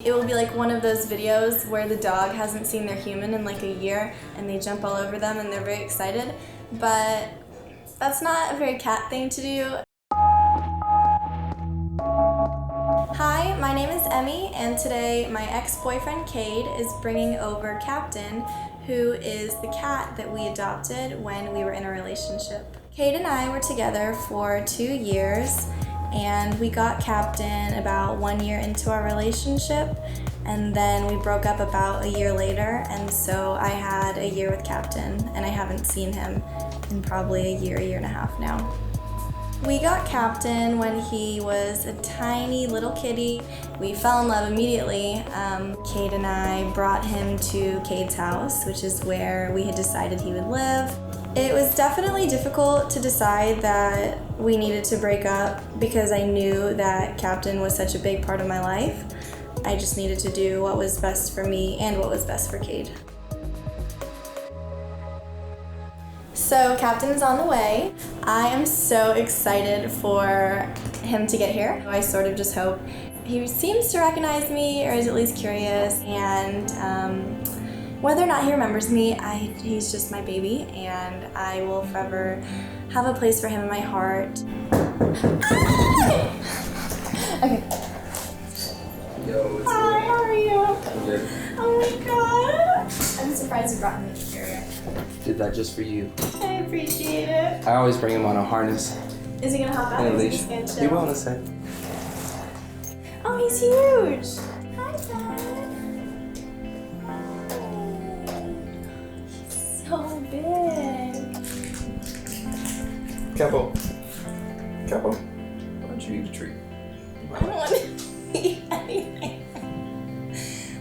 It will be like one of those videos where the dog hasn't seen their human in like a year and they jump all over them and they're very excited, but that's not a very cat thing to do. Hi, my name is Emmy, and today my ex-boyfriend Cade is bringing over Captain, who is the cat that we adopted when we were in a relationship. Cade and I were together for 2 years, and we got Captain about 1 year into our relationship, and then we broke up about a year later, and so I had a year with Captain, and I haven't seen him in probably a year and a half now. We got Captain when he was a tiny little kitty. We fell in love immediately. Cade and I brought him to Cade's house, which is where we had decided he would live. It was definitely difficult to decide that we needed to break up because I knew that Captain was such a big part of my life. I just needed to do what was best for me and what was best for Cade. So Captain is on the way. I am so excited for him to get here. I sort of just hope he seems to recognize me, or is at least curious, and whether or not he remembers me, he's just my baby, and I will forever have a place for him in my heart. Okay. Yo, Hi, how are you? I'm good. Oh my god. I'm surprised you brought me here. Did that just for you. I appreciate it. I always bring him on a harness. Is he gonna hop out? And a Or is he leash. just gonna chill? He will in a sec. Oh, he's huge. Hi, Dad. He's so big. Capo. Capo. Why don't you eat a treat? I don't want to eat anything.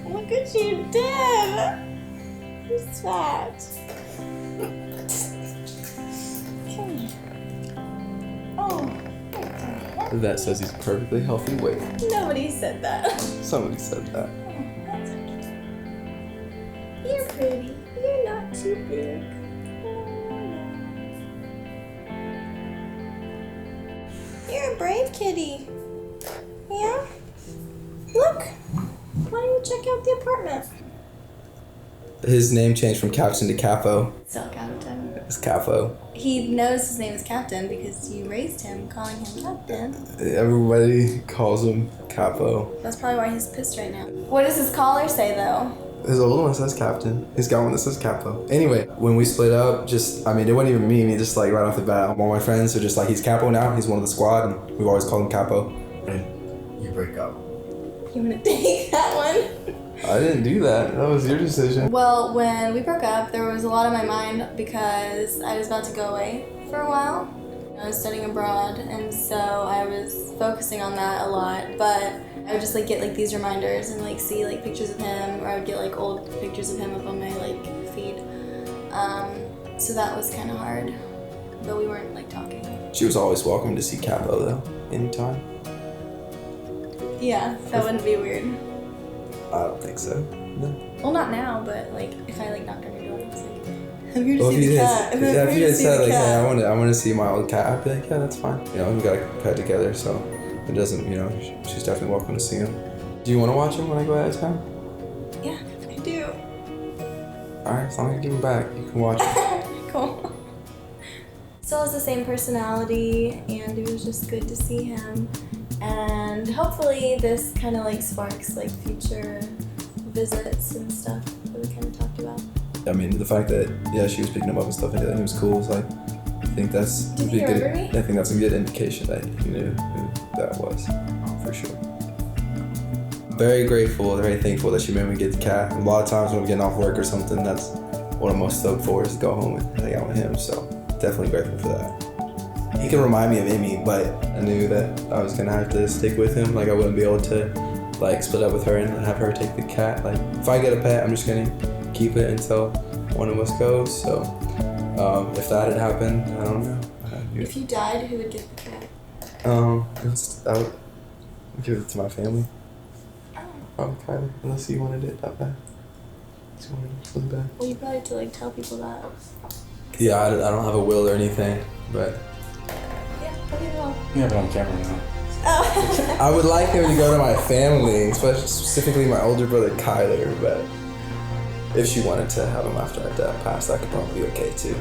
Look at you, Deb. He's fat. Come here. Oh. The vet says he's a perfectly healthy weight. Nobody said that. Somebody said that. That's okay. You're pretty. You're not too big. You're a brave kitty. Yeah? Look. Why don't you check out the apartment? His name changed from Captain to Capo. Still Captain. It's Capo. He knows his name is Captain because you raised him calling him Captain. Everybody calls him Capo. That's probably why he's pissed right now. What does his collar say though? His old one says Captain. He's got one that says Capo. Anyway, when we split up, it wasn't even me, just like right off the bat. All my friends are just like, he's Capo now, he's one of the squad, and we've always called him Capo. And you break up. You wanna take that one? I didn't do that. That was your decision. Well, when we broke up, there was a lot on my mind because I was about to go away for a while. I was studying abroad, and so I was focusing on that a lot, but I would just like get like these reminders and like see like pictures of him, or I would get like old pictures of him up on my like feed. So that was kind of hard, but we weren't like talking. She was always welcome to see Capo though, anytime. Yeah, that wouldn't be weird. I don't think so. No. Well, not now, but like if I like knocked on your door and was like, I'm here to Well, see the cat. I'm if here you to had see said the like, hey, cat. I want to see my old cat, I'd be like, yeah, that's fine. You know, we got a pet together, so it doesn't, she's definitely welcome to see him. Do you want to watch him when I go out of town? Yeah, I do. Alright, as long as you give him back, you can watch him. Cool. Still has the same personality, and it was just good to see him. And hopefully this kind of like sparks like future visits and stuff that we kind of talked about. I mean, the fact that she was picking him up and stuff like that, he was cool. It's like, I think that's Did he remember me? I think that's a good indication that he knew who that was, for sure. Very grateful, very thankful that she made me get the cat. A lot of times when we're getting off work or something, that's what I'm most stoked for, is to go home and hang out with him. So definitely grateful for that. He can remind me of Amy, but I knew that I was gonna have to stick with him. Like I wouldn't be able to like split up with her and have her take the cat. Like if I get a pet, I'm just gonna keep it until one of us goes. So if that had happened, I don't know. If you died, who would get the cat? I would give it to my family. Oh. Probably Kyler, unless you wanted it that bad. Unless you wanted it really bad. Well, you probably have to like tell people that. Yeah, I don't have a will or anything, but Yeah, probably will. You have it on camera now. Oh. I would like him to go to my family, especially specifically my older brother Kyler, but if she wanted to have him after our dad passed, that could probably be okay too.